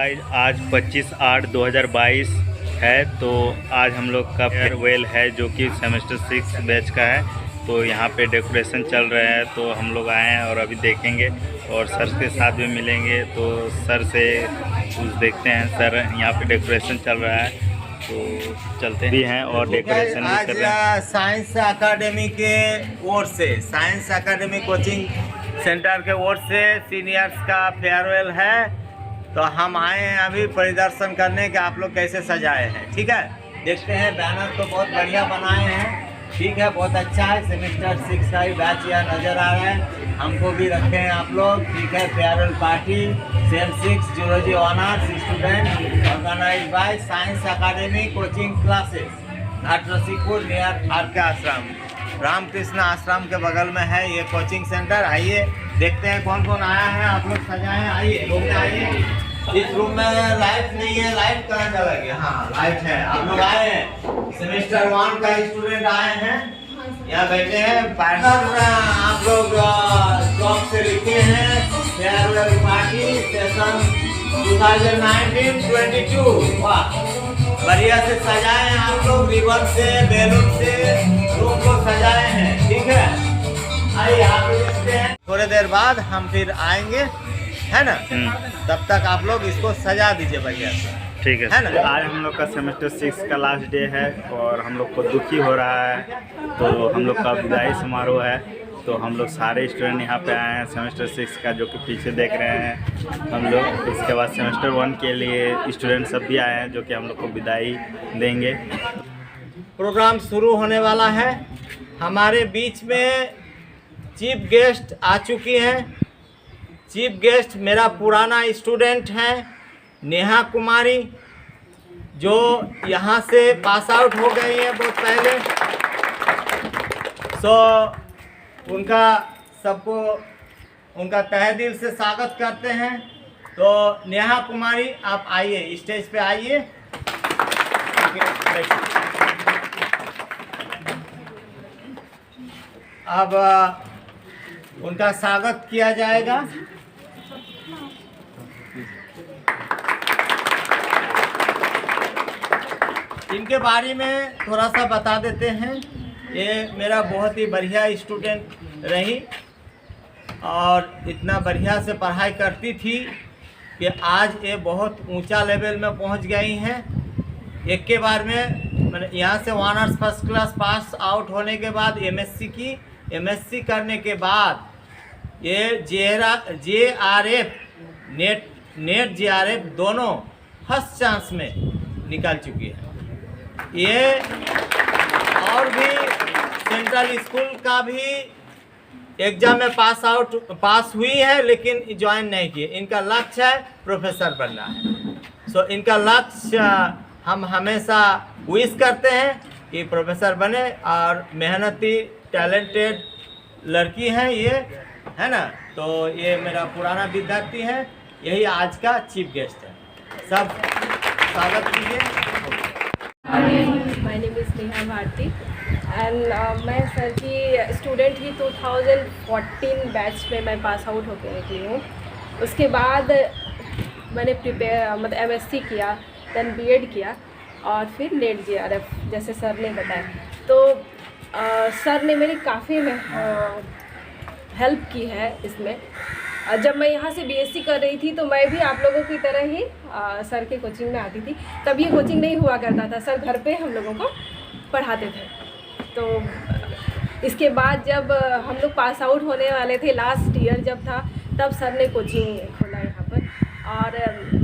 Guys, आज 25/8/2022 है। तो आज हम लोग का फेयरवेल है जो कि सेमेस्टर 6 बैच का है। तो यहाँ पे डेकोरेशन चल रहा है, तो हम लोग आए हैं और अभी देखेंगे और सर के साथ भी मिलेंगे। तो सर से कुछ देखते हैं। सर, यहाँ पे डेकोरेशन चल रहा है तो चलते भी हैं और डेकोरेशन भी कर रहे हैं। साइंस अकादमी के ओर से, साइंस अकादमी कोचिंग सेंटर के ओर से सीनियर्स का फेयरवेल है। तो हम आए हैं अभी परिदर्शन करने के आप लोग कैसे सजाए हैं। ठीक है, देखते हैं। बैनर तो बहुत बढ़िया बनाए हैं, ठीक है, बहुत अच्छा है। सेमेस्टर 6 का ही बैच यहाँ नज़र आ रहा है। हमको भी रखे हैं आप लोग, ठीक है। Farewell party sem 6 zoology honours student organise by science academy coaching classes at Rasipur near RK. Ashram, Ramakrishna आश्रम के बगल में है ये कोचिंग सेंटर। आइए देखते हैं कौन कौन आया है। आप लोग सजाए हैं, आइए रूम में आइए। इस रूम में लाइट नहीं है, लाइट कहाँ चला गया? हाँ, लाइट है। आप लोग आए हैं, सेमेस्टर 1 का स्टूडेंट आए हैं, यहाँ बैठे हैं। आप लोग चौक से लिखे हैं फेयरवेल पार्टी सेशन 2019-22। वाह, बढ़िया से सजाए हैं आप लोग, रिबन से, बैलून से रूम को सजाए हैं। ठीक है, आइए आप लोग देखते हैं। थोड़ी देर बाद हम फिर आएंगे, है ना? तब तक आप लोग इसको सजा दीजिए बढ़िया से, ठीक है ना? आज हम लोग का सेमेस्टर 6 का लास्ट डे है और हम लोग को दुखी हो रहा है। तो हम लोग का विदाई समारोह है। तो हम लोग सारे स्टूडेंट यहाँ पे आए हैं सेमेस्टर 6 का, जो कि पीछे देख रहे हैं हम लोग। इसके बाद सेमेस्टर 1 के लिए स्टूडेंट सब भी आए हैं, जो कि हम लोग को विदाई देंगे। प्रोग्राम शुरू होने वाला है। हमारे बीच में चीफ गेस्ट आ चुकी हैं। चीफ गेस्ट मेरा पुराना स्टूडेंट है नेहा कुमारी, जो यहाँ से पास आउट हो गई है बहुत पहले। उनका सबको उनका तहे दिल से स्वागत करते हैं। तो नेहा कुमारी, आप आइए, स्टेज पे आइए। अब उनका स्वागत किया जाएगा। इनके बारे में थोड़ा सा बता देते हैं। ये मेरा बहुत ही बढ़िया स्टूडेंट रही और इतना बढ़िया से पढ़ाई करती थी कि आज ये बहुत ऊंचा लेवल में पहुंच गई हैं। एक के बार में मैंने यहाँ से honours first class pass out होने के बाद एमएससी की। एमएससी करने के बाद ये JRF नेट JRF दोनों फर्स्ट चांस में निकल चुकी है। ये और भी सेंट्रल स्कूल का भी एग्जाम में पास हुई है, लेकिन ज्वाइन नहीं किए। इनका लक्ष्य है प्रोफेसर बनना है। सो इनका लक्ष्य हम हमेशा विश करते हैं कि प्रोफेसर बने। और मेहनती टैलेंटेड लड़की हैं ये, है ना? तो ये मेरा पुराना विद्यार्थी है, यही आज का चीफ गेस्ट है। सब स्वागत कीजिए। My name is Neha Bharti and मैं सर की स्टूडेंट ही 2014 बैच में मैं पास आउट होकर निकली हूँ। उसके बाद मैंने मतलब MSc किया, देन BEd किया और फिर नेट JRF जैसे सर ने बताया। तो सर ने मेरी काफ़ी हेल्प की है इसमें। जब मैं यहाँ से BSc कर रही थी तो मैं भी आप लोगों की तरह ही सर के कोचिंग में आती थी। तब ये कोचिंग नहीं हुआ करता था, सर घर पे हम लोगों को पढ़ाते थे। तो इसके बाद जब हम लोग पास आउट होने वाले थे, लास्ट ईयर जब था, तब सर ने कोचिंग खोला यहाँ पर। और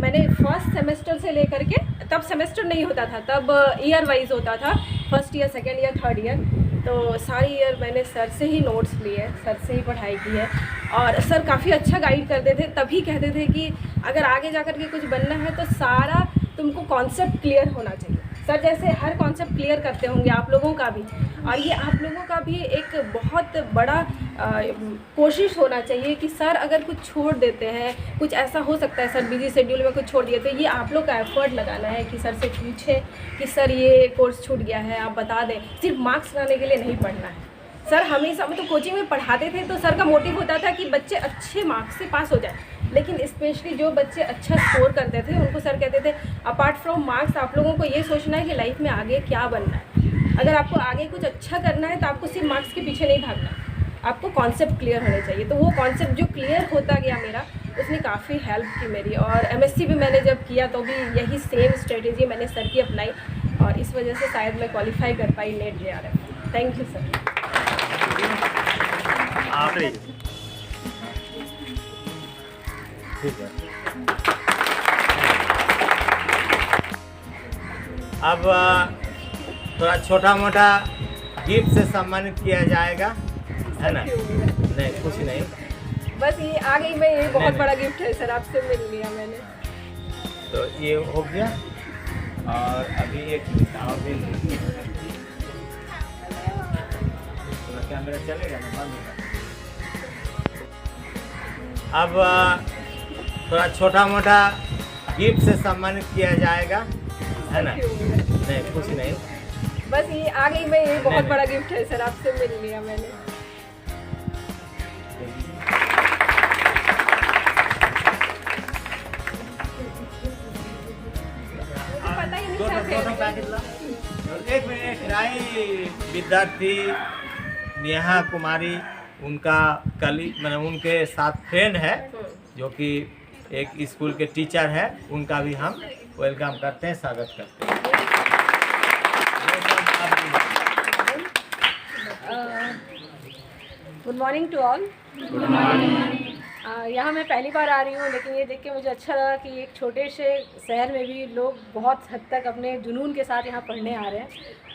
मैंने फर्स्ट सेमेस्टर से लेकर के, तब सेमेस्टर नहीं होता था, तब ईयर वाइज होता था, first year, second year, third year. तो सारी ईयर मैंने सर से ही नोट्स लिए, सर से ही पढ़ाई की है। और सर काफ़ी अच्छा गाइड करते थे। तभी कहते थे कि अगर आगे जाकर के कुछ बनना है तो सारा तुमको कॉन्सेप्ट क्लियर होना चाहिए। सर जैसे हर कॉन्सेप्ट क्लियर करते होंगे आप लोगों का भी, और ये आप लोगों का भी एक बहुत बड़ा कोशिश होना चाहिए कि सर अगर कुछ छोड़ देते हैं, कुछ ऐसा हो सकता है सर बिजी शेड्यूल में कुछ छोड़ दिए, तो ये आप लोग का एफर्ट लगाना है कि सर से पूछें कि सर ये कोर्स छूट गया है, आप बता दें। सिर्फ मार्क्स लाने के लिए नहीं पढ़ना है, सर हमेशा मतलब कोचिंग में पढ़ाते थे तो सर का मोटिव होता था कि बच्चे अच्छे मार्क्स से पास हो जाए, लेकिन स्पेशली जो बच्चे अच्छा स्कोर करते थे उनको सर कहते थे अपार्ट फ्रॉम मार्क्स आप लोगों को ये सोचना है कि लाइफ में आगे क्या बनना है। अगर आपको आगे कुछ अच्छा करना है तो आपको सिर्फ मार्क्स के पीछे नहीं भागना, आपको कॉन्सेप्ट क्लियर होने चाहिए। तो वो कॉन्सेप्ट जो क्लियर होता गया मेरा, उसने काफ़ी हेल्प की मेरी। और एमएससी भी मैंने जब किया तो भी यही सेम स्ट्रेटेजी मैंने सर की अपनाई और इस वजह से शायद मैं क्वालिफाई कर पाई NET JRF। Thank you sir. ठीक है, अब थोड़ा छोटा मोटा गिफ्ट से सम्मानित किया जाएगा, है ना? नहीं, कुछ नहीं, बस ये आ गई मैं, ये बहुत बड़ा गिफ्ट है सर, आपसे मिल लिया मैंने। तो ये हो गया और अभी एक किताब भी कैमरा चलेगा ना, बंद होगा। अब थोड़ा छोटा मोटा गिफ्ट से सम्मानित किया जाएगा, है ना? नहीं, कुछ नहीं, बस ये आ गई मैं, ये बहुत बड़ा गिफ्ट है सर, आपसे मिल लिया मैंने। पता ही नहीं दोनों पैकेट ला। एक मिनट, राय विद्यार्थी नेहा कुमारी, उनका कलीग मैंने उनके साथ फ्रेंड है जो कि एक स्कूल के टीचर है, उनका भी हम वेलकम करते हैं, स्वागत करते हैं। Good morning to all. यहाँ मैं पहली बार आ रही हूँ, लेकिन ये देख के मुझे अच्छा लगा कि एक छोटे से शहर में भी लोग बहुत हद तक अपने जुनून के साथ यहाँ पढ़ने आ रहे हैं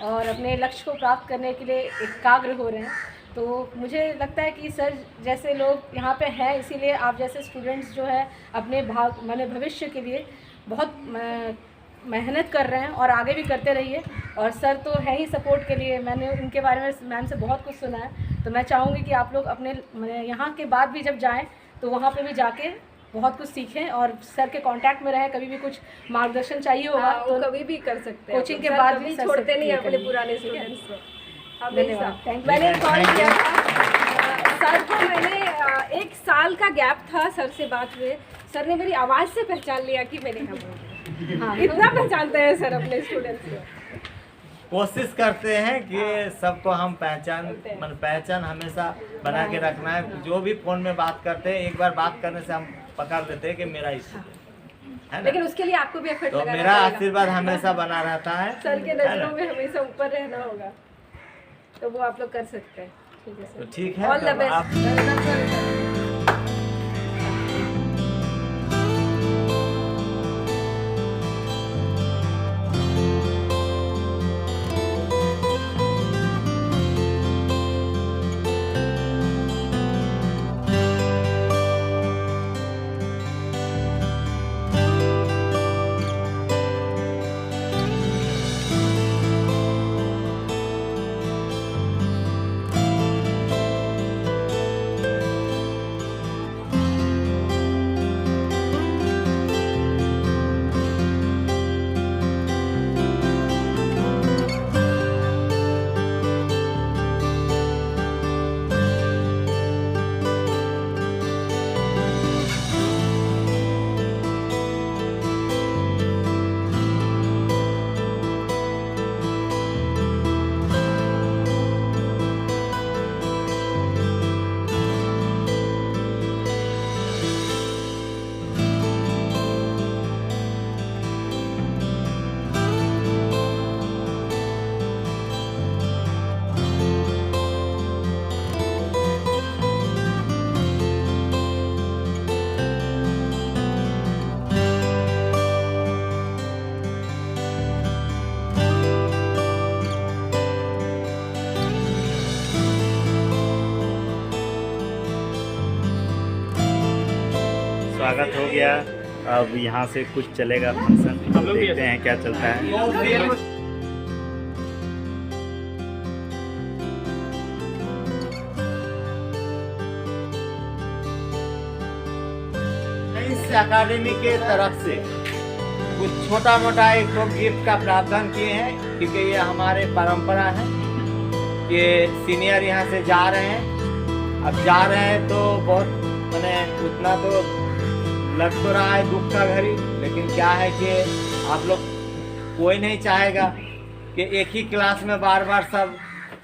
और अपने लक्ष्य को प्राप्त करने के लिए एकाग्र हो रहे हैं। तो मुझे लगता है कि सर जैसे लोग यहाँ पे हैं, इसीलिए आप जैसे स्टूडेंट्स जो है अपने भविष्य के लिए बहुत मेहनत कर रहे हैं और आगे भी करते रहिए। और सर तो है ही सपोर्ट के लिए, मैंने उनके बारे में मैम से बहुत कुछ सुना है, तो मैं चाहूँगी कि आप लोग अपने यहाँ के बाद भी जब जाएं तो वहाँ पे भी जाके बहुत कुछ सीखें और सर के कांटेक्ट में रहें। कभी भी कुछ मार्गदर्शन चाहिए होगा तो कभी भी कर सकते हैं, कोचिंग के बाद भी छोड़ते नहीं अपने पुराने स्टूडेंट्स को। धन्यवाद। मैंने कॉल किया था सर को, मैंने 1 साल का गैप था सर से बात हुए, सर ने मेरी आवाज़ से पहचान लिया कि मैंने यहाँ बोल रही। हाँ, इतना पहचानते हैं सर अपने स्टूडेंट्स को। कोशिश करते हैं कि सबको हम पहचान हमेशा बना के रखना है। जो भी फ़ोन में बात करते हैं, एक बार बात करने से हम पकड़ लेते हैं कि मेरा स्टूडेंट है ना? लेकिन उसके लिए आपको भी एफर्ट तो लगाना मेरा पड़ेगा। आशीर्वाद हमेशा बना रहता है, सर के है ना? नजरों में हमेशा ऊपर रहना होगा, तो वो आप लोग कर सकते हैं। ठीक है तो सर, ठीक है, ऑल द तो आप बेस्ट। स्वागत हो गया। अब यहाँ से कुछ चलेगा फंक्शन, देखते हैं क्या चलता है। इस अकादमी के तरफ से कुछ छोटा मोटा एक तो गिफ्ट का प्रावधान किए हैं, क्योंकि ये हमारे परंपरा है। कि सीनियर यहाँ से जा रहे हैं। अब जा रहे हैं तो बहुत मैंने उतना तो लग तो रहा है दुख का घड़ी, लेकिन क्या है कि आप लोग कोई नहीं चाहेगा कि एक ही क्लास में बार बार सब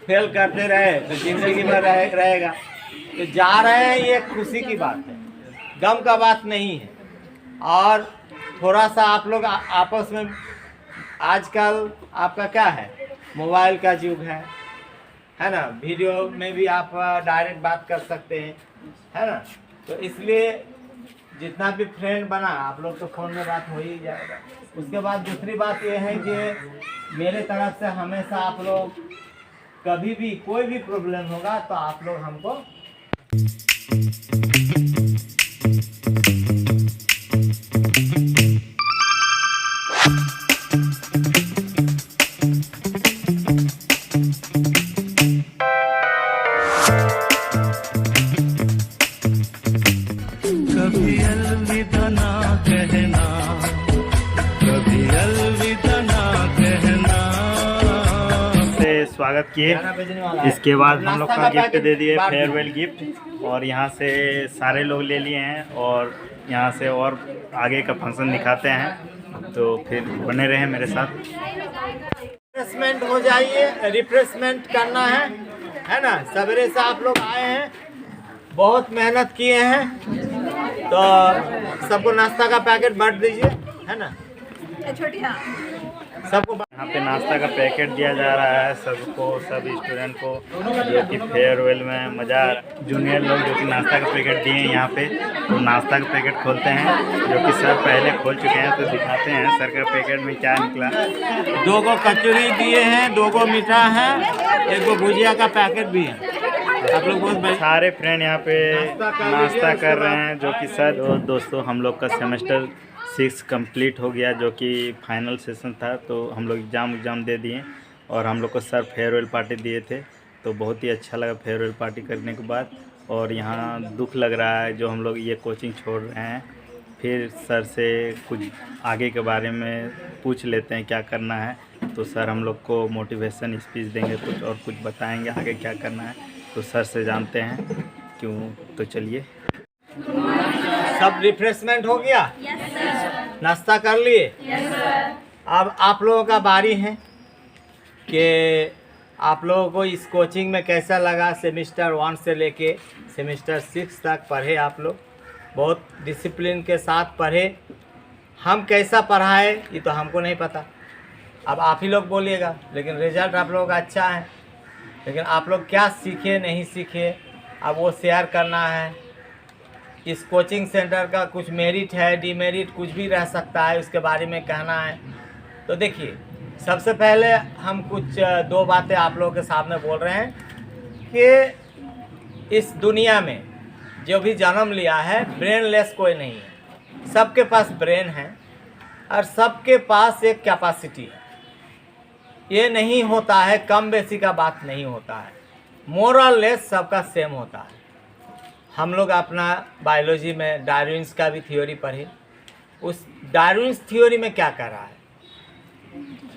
फेल करते रहे तो ज़िंदगी में रहेगा। तो जा रहे हैं ये खुशी की बात है, गम का बात नहीं है। और थोड़ा सा आप लोग आपस में, आजकल आपका क्या है, मोबाइल का युग है ना, वीडियो में भी आप डायरेक्ट बात कर सकते हैं, है ना। तो इसलिए जितना भी फ्रेंड बना आप लोग तो फ़ोन में बात हो ही जाएगा। उसके बाद दूसरी बात ये है कि मेरे तरफ से हमेशा आप लोग कभी भी कोई भी प्रॉब्लम होगा तो आप लोग हमको कभी अलविदा ना कहना, कभी अलविदा ना कहना। से स्वागत किए, इसके बाद हम लोग का गिफ्ट दे दिए, फेयरवेल गिफ्ट। और यहाँ से सारे लोग ले लिए हैं और यहाँ से और आगे का फंक्शन दिखाते हैं, तो फिर बने रहें मेरे साथ। रिफ्रेशमेंट हो जाइए, रिफ्रेशमेंट करना है ना। सवेरे से आप लोग आए हैं, बहुत मेहनत किए हैं, तो सबको नाश्ता का पैकेट बांट दीजिए, है ना। सबको यहाँ पे नाश्ता का पैकेट दिया जा रहा है सबको, सब स्टूडेंट को, जो कि फेयरवेल में मज़ा। जूनियर लोग जो कि नाश्ता का पैकेट दिए हैं यहाँ पे, तो नाश्ता का पैकेट खोलते हैं, जो कि सर पहले खोल चुके हैं, तो दिखाते हैं सर का पैकेट में क्या निकला। 2 को कचौरी दिए हैं, 2 को मीठा है, 1 को भुजिया का पैकेट भी है। आप लोग बहुत सारे फ्रेंड यहाँ पे नाश्ता कर रहे हैं, जो कि सर और दोस्तों हम लोग का सेमेस्टर 6 कंप्लीट हो गया, जो कि फाइनल सेशन था, तो हम लोग एग्ज़ाम दे दिए और हम लोग को सर फेयरवेल पार्टी दिए थे, तो बहुत ही अच्छा लगा फेयरवेल पार्टी करने के बाद। और यहाँ दुख लग रहा है जो हम लोग ये कोचिंग छोड़ रहे हैं। फिर सर से कुछ आगे के बारे में पूछ लेते हैं क्या करना है, तो सर हम लोग को मोटिवेशन स्पीच देंगे कुछ और कुछ बताएंगे आगे क्या करना है, तो सर से जानते हैं क्यों। तो चलिए, सब रिफ्रेशमेंट हो गया, नाश्ता कर लिए। अब आप लोगों का बारी है कि आप लोगों को इस कोचिंग में कैसा लगा। सेमेस्टर 1 से लेके सेमेस्टर 6 तक पढ़े आप लोग, बहुत डिसिप्लिन के साथ पढ़े। हम कैसा पढ़ाए ये तो हमको नहीं पता, अब आप ही लोग बोलिएगा। लेकिन रिजल्ट आप लोगों का अच्छा है, लेकिन आप लोग क्या सीखे नहीं सीखे अब वो शेयर करना है। इस कोचिंग सेंटर का कुछ मेरिट है, डीमेरिट कुछ भी रह सकता है, उसके बारे में कहना है। तो देखिए, सबसे पहले हम कुछ 2 बातें आप लोगों के सामने बोल रहे हैं कि इस दुनिया में जो भी जन्म लिया है, ब्रेनलेस कोई नहीं है। सबके पास ब्रेन है और सबके पास एक कैपेसिटी है। ये नहीं होता है, कम बेसी का बात नहीं होता है, मोरलेस सबका सेम होता है। हम लोग अपना बायोलॉजी में डार्विन्स का भी थ्योरी पढ़े। उस डार्विन्स थ्योरी में क्या कर रहा है,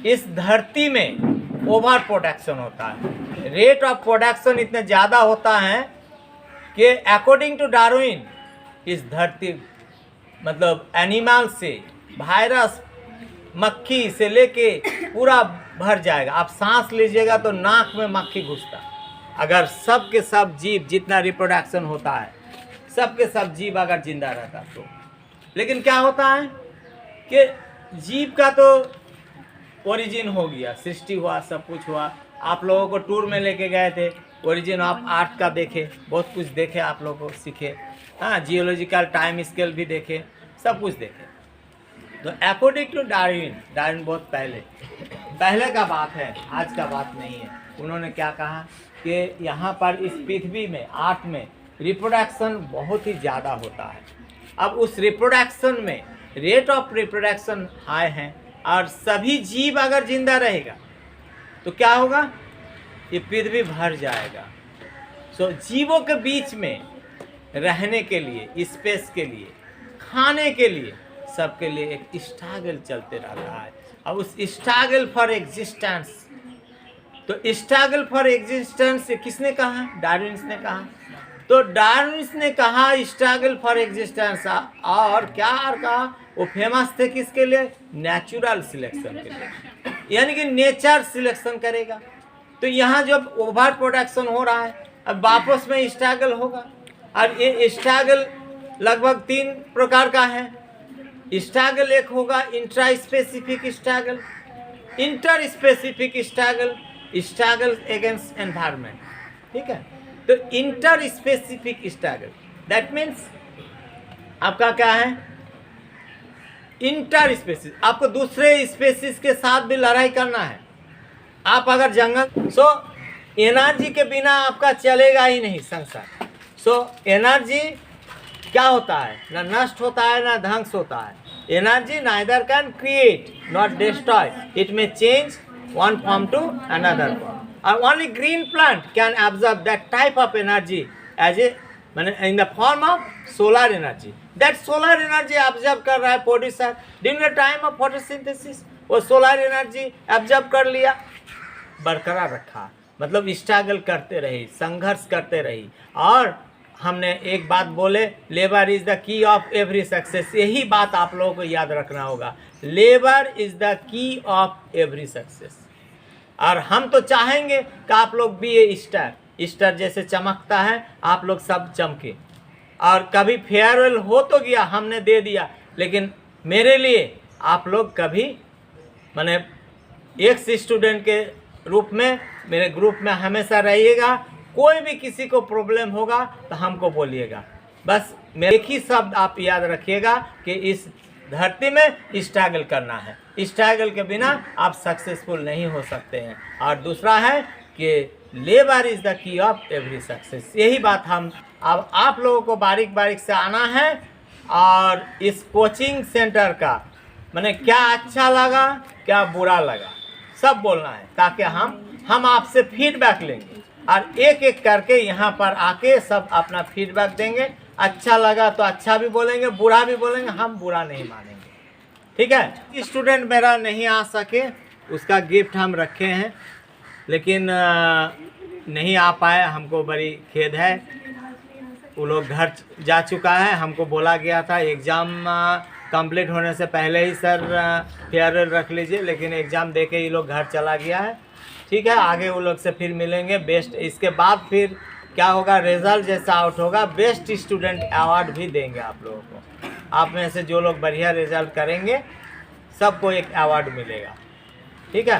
इस धरती में ओवर प्रोडक्शन होता है, रेट ऑफ प्रोडक्शन इतना ज़्यादा होता है कि अकॉर्डिंग टू डार्विन इस धरती मतलब एनिमल से वायरस मक्खी से लेके पूरा भर जाएगा। आप सांस लीजिएगा तो नाक में मक्खी घुसता। अगर सब के सब जीव जितना रिप्रोडक्शन होता है, सब के सब जीव अगर जिंदा रहता तो, लेकिन क्या होता है कि जीव का तो ओरिजिन हो गया, सृष्टि हुआ, सब कुछ हुआ। आप लोगों को टूर में लेके गए थे, ओरिजिन ऑफ आर्ट का देखे, बहुत कुछ देखे, आप लोगों को सीखे, हाँ, जियोलॉजिकल टाइम स्केल भी देखे, सब कुछ देखे। तो अकॉर्डिंग टू डार्विन बहुत पहले का बात है, आज का बात नहीं है। उन्होंने क्या कहा कि यहाँ पर इस पृथ्वी में आर्ट में रिप्रोडक्शन बहुत ही ज़्यादा होता है। अब उस रिप्रोडक्शन में रेट ऑफ रिप्रोडक्शन हाई है और सभी जीव अगर जिंदा रहेगा तो क्या होगा, ये पृथ्वी भर जाएगा। सो जीवों के बीच में रहने के लिए, स्पेस के लिए, खाने के लिए, सबके लिए एक स्ट्रगल चलते रहता है। अब उस स्ट्रगल फॉर एग्जिस्टेंस तो स्ट्रगल फॉर एग्जिस्टेंस किसने कहा? डार्विन ने कहा। तो डार्विन ने कहा स्ट्रगल फॉर एग्जिस्टेंस, और क्या कहा? वो फेमस थे किसके लिए? नेचुरल सिलेक्शन के लिए, यानी कि नेचर सिलेक्शन करेगा। तो यहाँ जब ओवर प्रोडक्शन हो रहा है, अब वापस में स्ट्रगल होगा। और ये स्ट्रगल लगभग 3 प्रकार का है। स्ट्रगल एक होगा intra specific struggle, inter specific struggle, struggle against environment, ठीक है। तो inter specific struggle that means आपका क्या है? इंटर स्पेसिस, आपको दूसरे स्पेसिस के साथ भी लड़ाई करना है। आप अगर जंगल एनर्जी के बिना आपका चलेगा ही नहीं संसार। एनर्जी क्या होता है? ना नष्ट होता है ना ध्वंस होता है। Energy neither can create not destroy, it में change one form to another form. और only green plant can absorb that type of energy as a in the form of solar energy. That solar energy observe कर रहा है producer during the time of photosynthesis. वो solar energy observe कर लिया, बरकरार रखा, मतलब स्ट्रगल करते रही, संघर्ष करते रही। और हमने एक बात बोले, labour is the key of every success. यही बात आप लोगों को याद रखना होगा, labour is the key of every success. और हम तो चाहेंगे कि आप लोग भी ये स्टार जैसे चमकता है, आप लोग सब चमके। और कभी फेयरवेल हो तो गया, हमने दे दिया, लेकिन मेरे लिए आप लोग कभी माने एक स्टूडेंट के रूप में मेरे ग्रुप में हमेशा रहिएगा। कोई भी किसी को प्रॉब्लम होगा तो हमको बोलिएगा। बस मेरे एक ही शब्द आप याद रखिएगा कि इस धरती में स्ट्रगल करना है। स्ट्रगल के बिना आप सक्सेसफुल नहीं हो सकते हैं। और दूसरा है कि labour is the key of every success. यही बात हम अब आप लोगों को बारीक बारीक से आना है। और इस कोचिंग सेंटर का मैंने क्या अच्छा लगा क्या बुरा लगा सब बोलना है, ताकि हम आपसे फीडबैक लेंगे और एक एक करके यहाँ पर आके सब अपना फीडबैक देंगे। अच्छा लगा तो अच्छा भी बोलेंगे, बुरा भी बोलेंगे, हम बुरा नहीं मानेंगे, ठीक है। स्टूडेंट मेरा नहीं आ सके उसका गिफ्ट हम रखे हैं, लेकिन नहीं आ पाए, हमको बड़ी खेद है। वो लोग घर जा चुका है। हमको बोला गया था एग्ज़ाम कंप्लीट होने से पहले ही सर फेयरवेल रख लीजिए, लेकिन एग्ज़ाम दे के ये लोग घर चला गया है, ठीक है। आगे वो लोग से फिर मिलेंगे बेस्ट। इसके बाद फिर क्या होगा, रिज़ल्ट जैसा आउट होगा बेस्ट स्टूडेंट अवार्ड भी देंगे आप लोगों को। आप में से जो लोग बढ़िया रिजल्ट करेंगे सबको एक अवार्ड मिलेगा, ठीक है।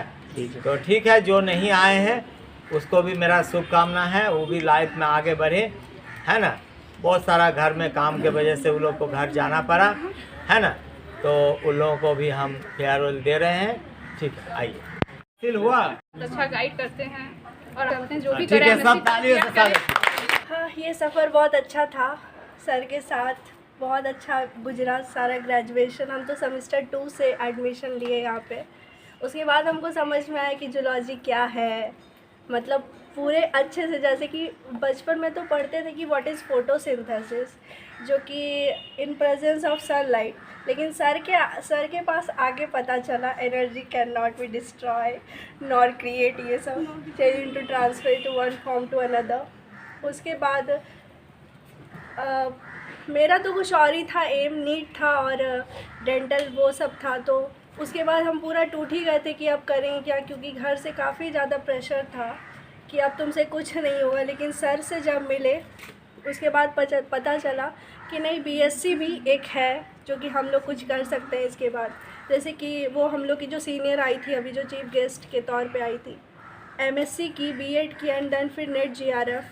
तो ठीक है, जो नहीं आए हैं उसको भी मेरा शुभकामना है, वो भी लाइफ में आगे बढ़े, है ना। बहुत सारा घर में काम के वजह से उन लोग को घर जाना पड़ा, है ना। तो उन लोगों को भी हम फेयरवेल दे रहे हैं, ठीक है। आइए, फील हुआ अच्छा गाइड करते हैं और करते हैं जो भी ठीक करें है, सब तालियों से स्वागत। हाँ, ये सफ़र बहुत अच्छा था सर के साथ, बहुत अच्छा गुजरा सारा ग्रेजुएशन। हम तो सेमेस्टर 2 से एडमिशन लिए यहाँ पे। उसके बाद हमको समझ में आया कि जूलॉजी क्या है, मतलब पूरे अच्छे से, जैसे कि बचपन में तो पढ़ते थे कि व्हाट इज़ फोटोसिंथेसिस, जो कि इन प्रेजेंस ऑफ सनलाइट, लेकिन सर के पास आगे पता चला energy can not be destroy nor create, ये सब change into transfer to one form to another. उसके बाद मेरा तो कुछ और ही था, एम नीट था और डेंटल वो सब था। तो उसके बाद हम पूरा टूट ही गए थे कि अब करें क्या, क्योंकि घर से काफ़ी ज़्यादा प्रेशर था कि अब तुमसे कुछ नहीं होगा। लेकिन सर से जब मिले उसके बाद पता चला कि नहीं, बीएससी भी एक है जो कि हम लोग कुछ कर सकते हैं इसके बाद। जैसे कि वो हम लोग की जो सीनियर आई थी अभी, जो चीफ गेस्ट के तौर पे आई थी, एमएससी की, बीएड की एंड देन फिर नेट जीआरएफ।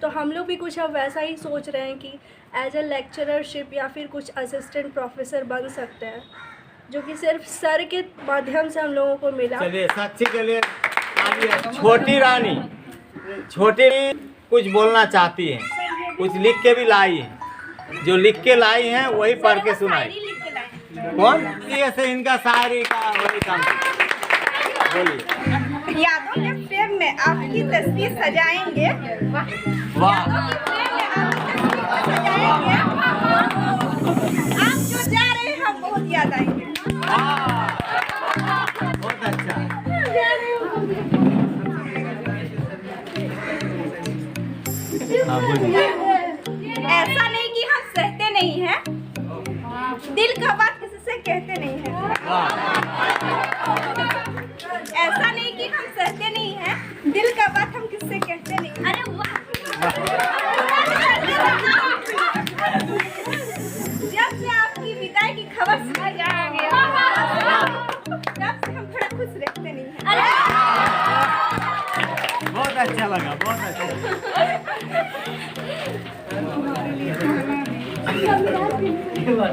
तो हम लोग भी कुछ अब वैसा ही सोच रहे हैं कि एज ए लेक्चररशिप या फिर कुछ असिस्टेंट प्रोफेसर बन सकते हैं, जो कि सिर्फ सर के माध्यम से हम लोगों को मिला। चलिए, साक्षी के लिए छोटी रानी कुछ बोलना चाहती हैं, कुछ लिख के भी लाई हैं, जो लिख के लाई हैं वही पढ़ के सुनाई। कौन? ऐसे इनका शायरी का वही काम। बोलिए। यादों के फ्रेम में आपकी तस्वीर सजाएंगे, वाह, आप जो जा रहे हैं हम बहुत याद आएंगे। बहुत अच्छा। ऐसा नहीं कि हम सहते नहीं हैं, दिल का बात किसी से कहते नहीं हैं। ऐसा नहीं कि हम सहते नहीं हैं, दिल का बात हम किससे कहते नहीं। अरे वाह! जब से आपकी विदाई की खबर सुना जाएगी, तब से हम थोड़ा खुश रहते नहीं हैं। बहुत अच्छा लगा, बहुत अच्छा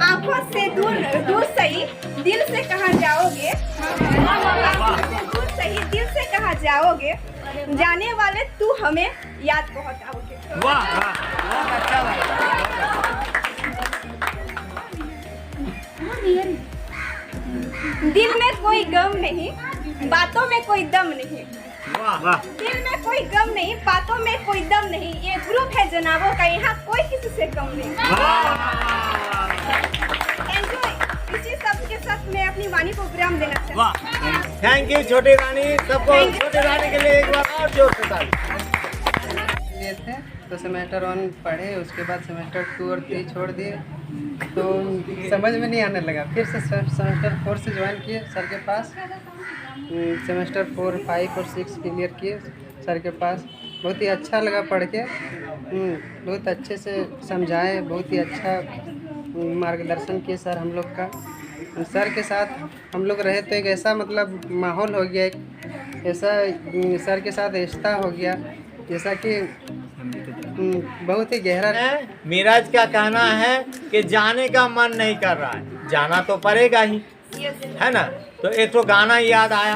आंखों से दूर दूर सही, दिल से कहाँ जाओगे? आंखों से दूर सही, दिल से कहाँ जाओगे? जाने वाले तू हमें याद बहुत आओगे। वाह वाह, बहुत अच्छा लगा। दिल में कोई गम नहीं, बातों में कोई दम नहीं। वाह वाह, दिल में कोई गम नहीं, बातों में कोई दम नहीं। ये ग्रुप है जनाबों का, यहाँ कोई किसी से कम नहीं। एंजॉय। इसी सब के साथ मैं अपनी वाणी को विराम देना चाहती हूँ। वाह, थैंक यू छोटी रानी। सबको छोटी रानी के लिए एक बार और जोर से ताली। लिए थे तो सेमेस्टर 1 पढ़े, उसके बाद सेमेस्टर 2 और 3 छोड़ दिए तो समझ में नहीं आने लगा। फिर से सेमेस्टर 4 से ज्वाइन किए सर के पास। सेमेस्टर 4, 5 और 6 क्लियर किए सर के पास। बहुत ही अच्छा लगा पढ़ के। बहुत अच्छे से समझाए, बहुत ही अच्छा मार्गदर्शन किए सर हम लोग का। सर के साथ हम लोग रहे तो एक ऐसा मतलब माहौल हो गया, एक ऐसा सर के साथ रिश्ता हो गया जैसा कि बहुत ही गहरा है। मिराज का कहना है कि जाने का मन नहीं कर रहा है, जाना तो पड़ेगा ही, है ना। तो एक तो गाना याद आया,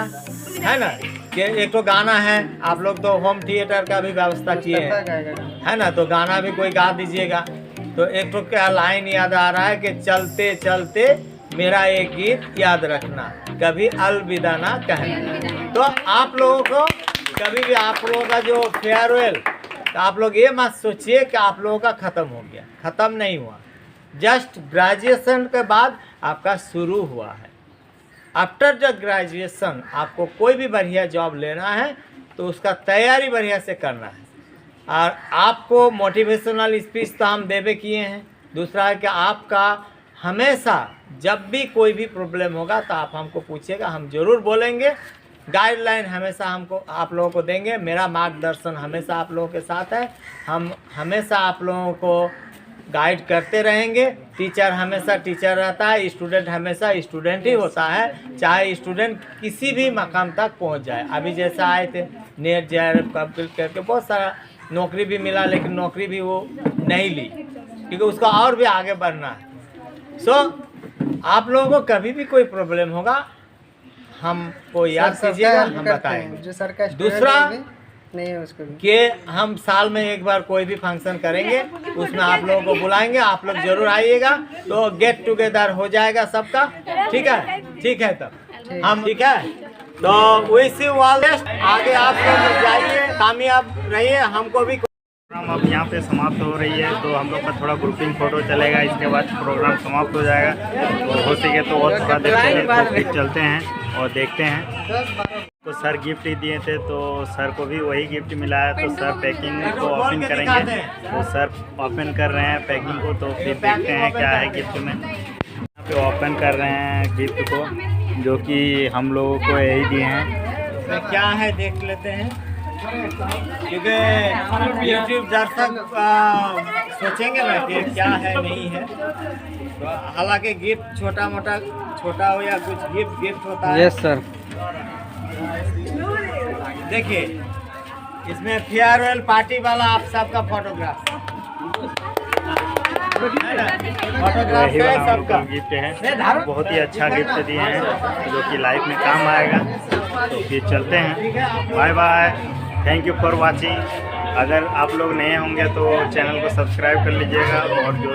है ना, कि एक तो गाना है। आप लोग तो होम थिएटर का भी व्यवस्था किए हैं, है ना, तो गाना भी कोई गा दीजिएगा। तो एक तो क्या लाइन याद आ रहा है कि चलते चलते मेरा एक गीत याद रखना, कभी अलविदा ना कहना। तो आप लोगों को कभी भी आप लोगों का जो फेयरवेल, तो आप लोग ये मत सोचिए कि आप लोगों का ख़त्म हो गया। ख़त्म नहीं हुआ, जस्ट ग्रेजुएशन के बाद आपका शुरू हुआ है। आफ्टर द ग्रेजुएशन आपको कोई भी बढ़िया जॉब लेना है तो उसका तैयारी बढ़िया से करना है। और आपको मोटिवेशनल स्पीच तो हम देवे किए हैं। दूसरा है कि आपका हमेशा जब भी कोई भी प्रॉब्लम होगा तो आप हमको पूछिएगा, हम ज़रूर बोलेंगे। गाइडलाइन हमेशा हमको आप लोगों को देंगे। मेरा मार्गदर्शन हमेशा आप लोगों के साथ है। हम हमेशा आप लोगों को गाइड करते रहेंगे। टीचर हमेशा टीचर रहता है, स्टूडेंट हमेशा स्टूडेंट ही होता है, चाहे स्टूडेंट किसी भी मकाम तक पहुंच जाए। अभी जैसा आए थे नेट JRF कंप्लीट करके बहुत सारा नौकरी भी मिला, लेकिन नौकरी भी वो नहीं ली क्योंकि उसको और भी आगे बढ़ना है। सो आप लोगों को कभी भी कोई प्रॉब्लम होगा हमको याद कीजिएगा, हम बताएंगे। जो सर का दूसरा नहीं है उसको कि हम साल में एक बार कोई भी फंक्शन करेंगे, उसमें आप लोगों को बुलाएंगे, आप लोग जरूर आइएगा। तो गेट टुगेदर हो जाएगा सबका, ठीक है? ठीक है, तब हम ठीक है। तो विश यू ऑल बेस्ट। आगे आप लोग जाइए, कामयाब रहिए। हमको भी प्रोग्राम अब यहाँ पे समाप्त हो रही है, तो हम लोग का थोड़ा ग्रुपिंग फोटो चलेगा, इसके बाद प्रोग्राम समाप्त हो जाएगा। तो हो सके तो और थोड़ा देर चलते हैं और देखते हैं। तो सर गिफ्ट ही दिए थे, तो सर को भी वही गिफ्ट मिला है। तो सर पैकिंग को ओपन करेंगे, तो सर ओपन कर रहे हैं पैकिंग को, तो फिर देखते हैं क्या है गिफ्ट में। यहाँ पे ओपन कर रहे हैं गिफ्ट को, जो कि हम लोगों को यही दिए हैं। तो क्या है देख लेते हैं, क्योंकि यूट्यूब दर्शक सोचेंगे ना कि क्या है नहीं है। तो हालांकि गिफ्ट छोटा मोटा, छोटा हो या कुछ गिफ्ट होता है। Yes sir. देखिए इसमें फेयरवेल पार्टी वाला आप सबका फोटोग्राफ वही वाला हमको गिफ्ट है। बहुत ही अच्छा गिफ्ट दिए हैं जो कि लाइफ में काम आएगा। तो फिर चलते हैं, bye bye, thank you for watching. अगर आप लोग नए होंगे तो चैनल को सब्सक्राइब कर लीजिएगा और जो